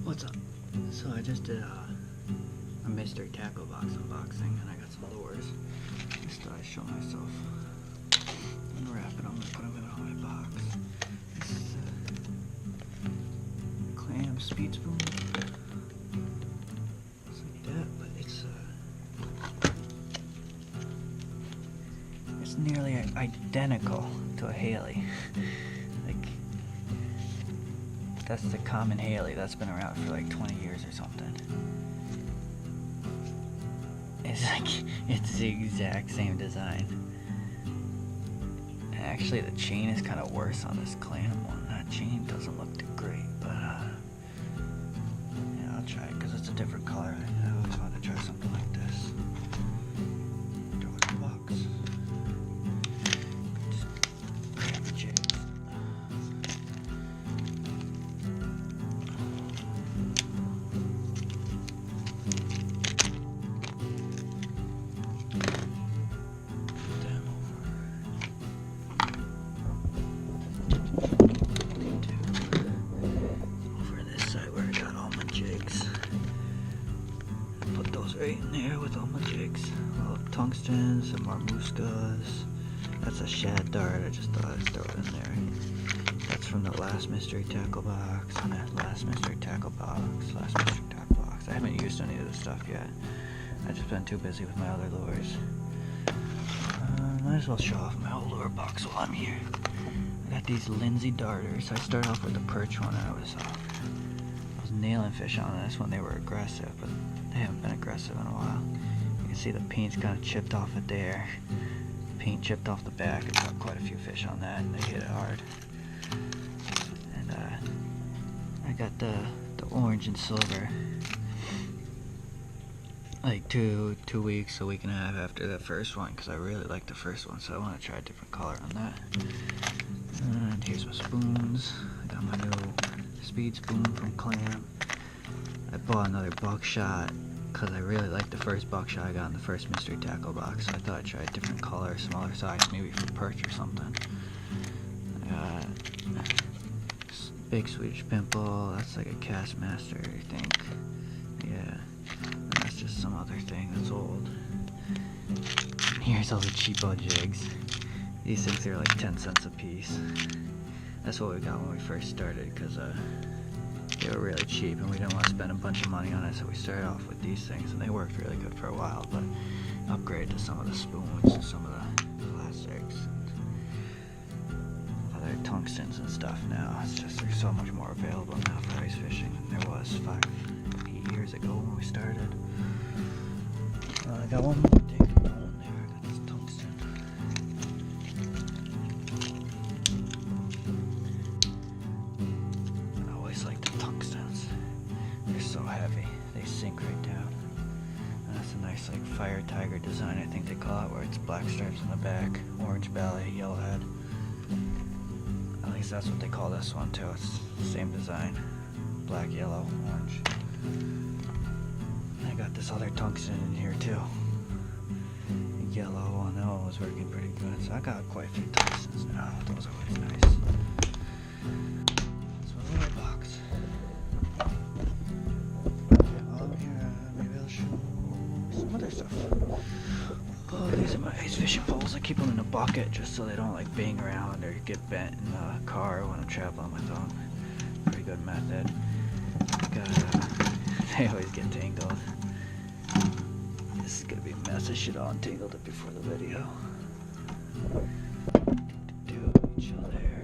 What's up? So I just did a mystery tackle box unboxing, and I got some lures. Just thought I'd show myself. Unwrap it. I'm gonna put them in my box. This is a clam speed spoon. It's like that, but it's nearly identical to a Haley. That's the common Haley that's been around for like 20 years or something. It's the exact same design. And actually the chain is kind of worse on this clam one. That chain doesn't look too great, but yeah, I'll try it because it's a different color. I always wanted to try something like this. Throw it in the box. Just grab the jigs. Right in there with all my jigs. All tungstens, some more muscas. That's a shad dart. I just thought I'd throw it in there. That's from the last mystery tackle box. And that last mystery tackle box. I haven't used any of this stuff yet. I've just been too busy with my other lures. Might as well show off my whole lure box while I'm here. I got these Lindsay darters. I started off with the perch one, and I was nailing fish on this when they were aggressive, but they haven't been aggressive in a while. You can see the paint's kind of chipped off it there. Paint chipped off the back. I got quite a few fish on that, and they hit it hard. And I got the orange and silver like two weeks, a week and a half after the first one, because I really like the first one, so I want to try a different color on that. And here's my spoons. I got my new speed spoon from Clam. I bought another buckshot because I really liked the first buckshot I got in the first mystery tackle box, so I thought I'd try a different color, smaller size, maybe for perch or something. I got big Swedish pimple. That's like a Castmaster, I think. Yeah, and that's just some other thing that's old. And here's all the cheapo jigs. These things are like 10 cents a piece. That's what we got when we first started, because they were really cheap and we didn't want to spend a bunch of money on it, so we started off with these things, and they worked really good for a while, but upgrade to some of the spoons and some of the plastics and other tungstens and stuff now. It's just there's so much more available now for ice fishing than there was 8 years ago when we started. I got one more thing in there. I got this tungsten. So heavy, they sink right down. And that's a nice like fire tiger design, I think they call it, where it's black stripes on the back, orange belly, yellow head. At least that's what they call this one too. It's the same design, black, yellow, orange. And I got this other tungsten in here too, yellow one. That one was working pretty good, so I got quite a few tungstens now. Those are always nice. That's my little box. Some other stuff. Oh, these are my ice fishing poles. I keep them in a bucket just so they don't like bang around or get bent in the car when I'm traveling with them. Pretty good method. They always get tangled. This is gonna be a mess. I should have untangled it before the video. Chill there.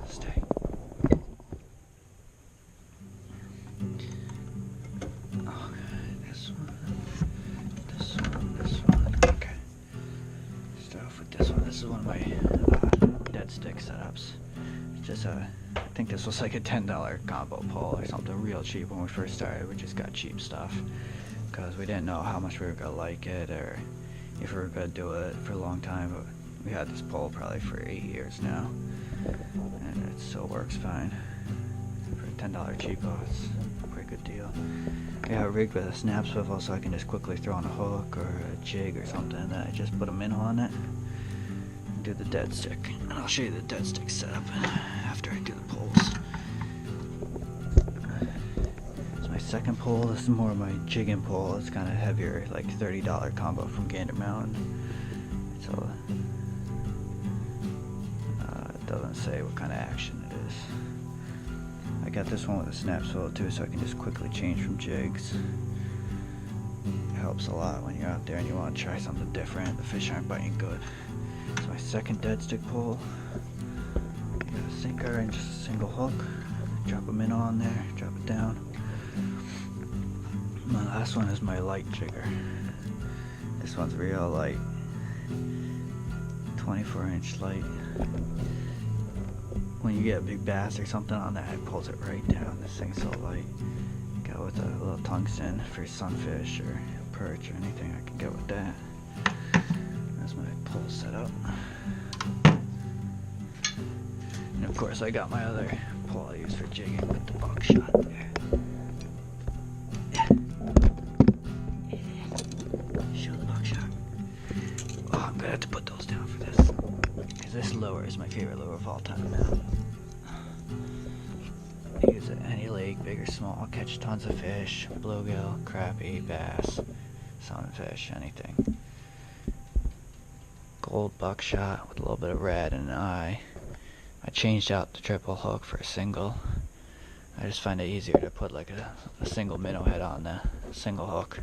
Stay. This is one of my dead stick setups. It's just I think this was like a $10 combo pole or something, real cheap when we first started. We just got cheap stuff because we didn't know how much we were gonna like it or if we were gonna do it for a long time. But we had this pole probably for 8 years now, and it still works fine. For a $10 cheapo, it's a pretty good deal. I got it rigged with a snap swivel so I can just quickly throw on a hook or a jig or something, and then I just put a minnow on it. do the dead stick, and I'll show you the dead stick setup after I do the poles. It's my second pole. This is more of my jigging pole. It's kind of heavier, like $30 combo from Gander Mountain. So it doesn't say what kind of action it is. I got this one with a snap swivel too, so I can just quickly change from jigs. It helps a lot when you're out there and you want to try something different. The fish aren't biting good. It's my second dead stick pole. Got a sinker and just a single hook. Drop a minnow on there, drop it down. My last one is my light jigger. This one's real light. 24-inch light. When you get a big bass or something on that, it pulls it right down. This thing's so light. Go with a little tungsten for sunfish or perch or anything I can get with that. That's my pole setup. And of course I got my other pole I use for jigging with the buckshot there. Show the buckshot. Oh, I'm gonna have to put those down for this. Because this lure is my favorite lure of all time now. I use it any lake, big or small. I'll catch tons of fish, bluegill, crappie, bass, sunfish, anything. Gold buckshot with a little bit of red and an eye. I changed out the triple hook for a single. I just find it easier to put like a single minnow head on the single hook.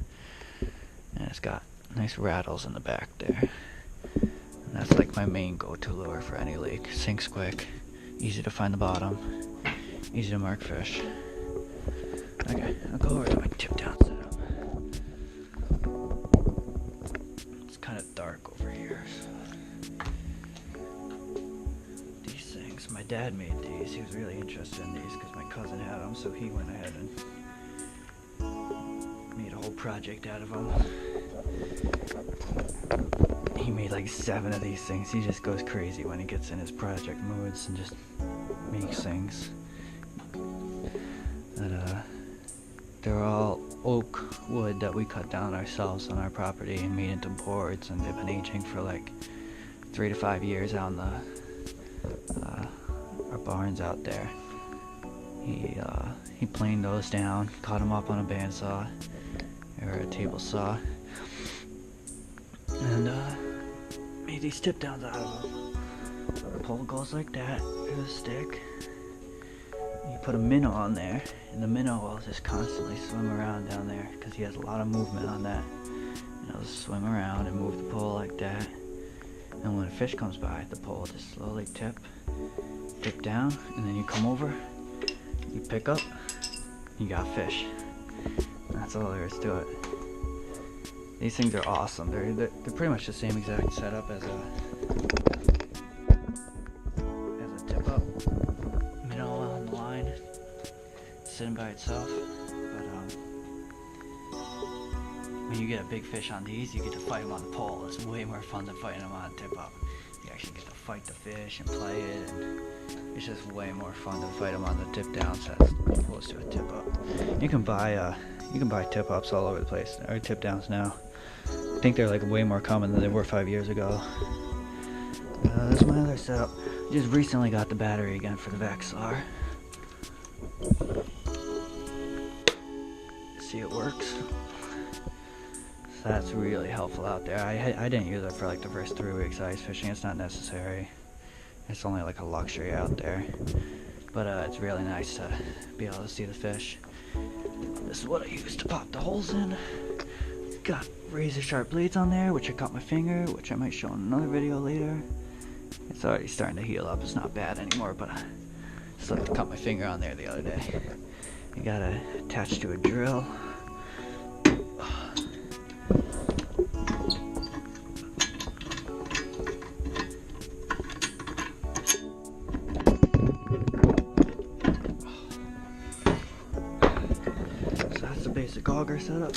And it's got nice rattles in the back there. And that's like my main go-to lure for any lake. Sinks quick, easy to find the bottom, easy to mark fish. Okay, I'll go over to my tip down setup. It's kind of dark over here. These things, my dad made these. He was really interested in these because my cousin had them, so he went ahead and made a whole project out of them. He made like 7 of these things. He just goes crazy when he gets in his project moods and just makes things. And they're all oak wood that we cut down ourselves on our property and made into boards, and they've been aging for like 3 to 5 years out in the our barns out there. He planed those down, cut them up on a bandsaw or a table saw, and made these tip downs out of them. The pole goes like that through the stick. You put a minnow on there, and the minnow will just constantly swim around down there because he has a lot of movement on that. And he'll swim around and move the pole like that. And when a fish comes by, the pole will just slowly tip down, and then you come over, you pick up, you got fish. That's all there is to it. These things are awesome. They're pretty much the same exact setup as a tip up minnow on the line, sitting by itself. But when you get a big fish on these, you get to fight them on the pole. It's way more fun than fighting them on a tip up. You actually get to fight the fish and play it, and it's just way more fun than fight them on the tip down set as opposed to a tip up. You can buy tip ups all over the place, or tip downs now. I think they're like way more common than they were 5 years ago. That's my other setup. Just recently got the battery again for the Vexar. See, it works. So that's really helpful out there. I didn't use it for like the first 3 weeks ice fishing. It's not necessary. It's only like a luxury out there. But it's really nice to be able to see the fish. This is what I use to pop the holes in. Got razor sharp blades on there, which I cut my finger, which I might show in another video later. It's already starting to heal up. It's not bad anymore, but I just like to cut my finger on there the other day. You gotta attach to a drill. So that's the basic auger setup.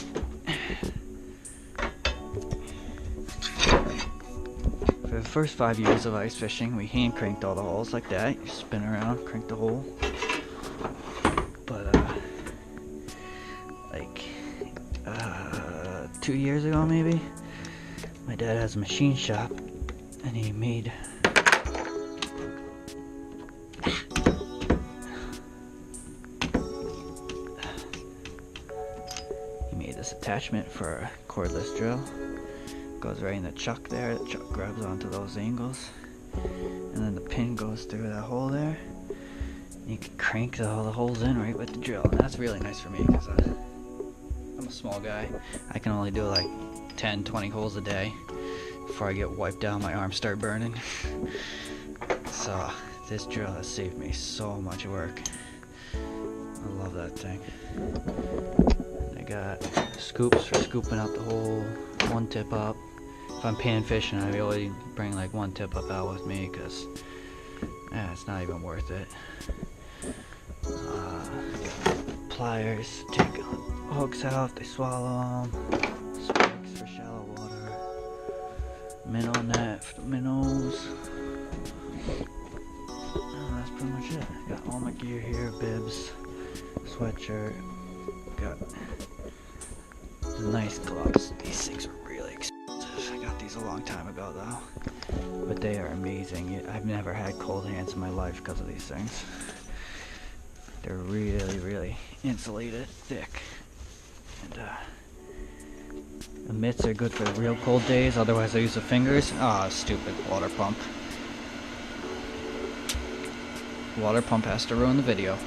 For the first 5 years of ice fishing, we hand cranked all the holes like that. You spin around, crank the hole. But 2 years ago maybe, my dad has a machine shop, and he made attachment for a cordless drill. Goes right in the chuck there. The chuck grabs onto those angles, and then the pin goes through that hole there. You can crank all the holes in right with the drill, and that's really nice for me because I'm a small guy. I can only do like 10-20 holes a day before I get wiped out, my arms start burning. So this drill has saved me so much work. I love that thing. I got scoops for scooping out the hole, one tip up. If I'm pan fishing, I really bring like one tip up out with me because it's not even worth it. Pliers, take hooks out, they swallow them. Spikes for shallow water. Minnow net for the minnows. That's pretty much it. Got all my gear here, bibs, sweatshirt. Got the nice gloves. These things are really expensive. I got these a long time ago though. But they are amazing. I've never had cold hands in my life because of these things. They're really, really insulated, thick. And the mitts are good for the real cold days, otherwise I use the fingers. Stupid water pump. Water pump has to ruin the video.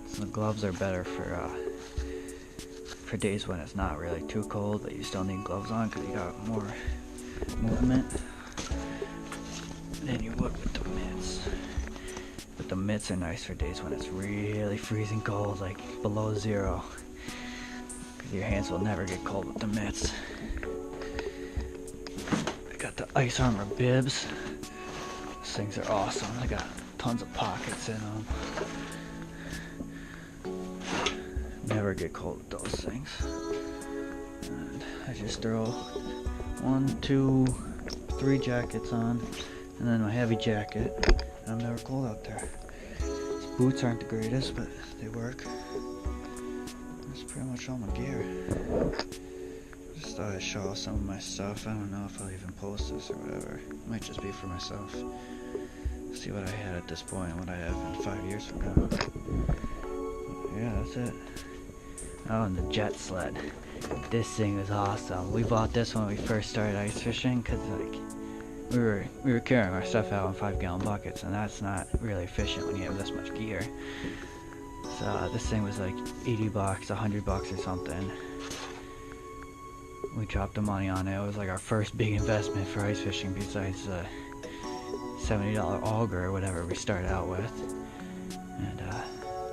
So the gloves are better for days when it's not really too cold, but you still need gloves on because you got more movement than you would with the mitts. But the mitts are nice for days when it's really freezing cold, like below 0. Because your hands will never get cold with the mitts. I got the Ice Armor bibs. These things are awesome. They got tons of pockets in them. Never get cold with those things. And I just throw 1, 2, 3 jackets on, and then my heavy jacket. And I'm never cold out there. These boots aren't the greatest, but they work. That's pretty much all my gear. Just thought I'd show off some of my stuff. I don't know if I'll even post this or whatever. It might just be for myself. See what I had at this point and what I have in 5 years from now. Yeah, that's it. Oh, and the jet sled. This thing is awesome. We bought this when we first started ice fishing because like we were carrying our stuff out in 5-gallon buckets, and that's not really efficient when you have this much gear. So this thing was like $80, $100 or something. We dropped the money on it. It was like our first big investment for ice fishing besides the $70 auger or whatever we started out with. And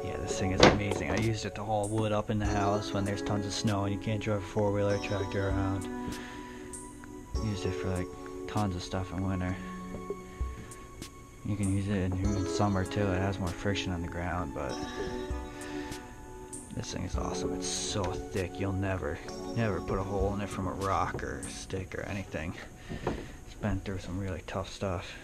yeah, this thing is amazing. I used it to haul wood up in the house when there's tons of snow and you can't drive a 4-wheeler tractor around. Used it for like tons of stuff in winter. You can use it in summer too. It has more friction on the ground, but this thing is awesome. It's so thick you'll never put a hole in it from a rock or a stick or anything. It's been through some really tough stuff.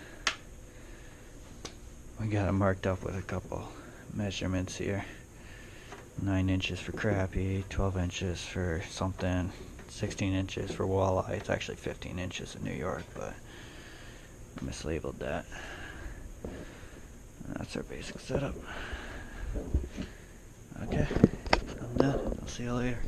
We got it marked up with a couple measurements here. 9 inches for crappie, 12 inches for something, 16 inches for walleye. It's actually 15 inches in New York, but I mislabeled that. And that's our basic setup. Okay, I'm done. I'll see you later.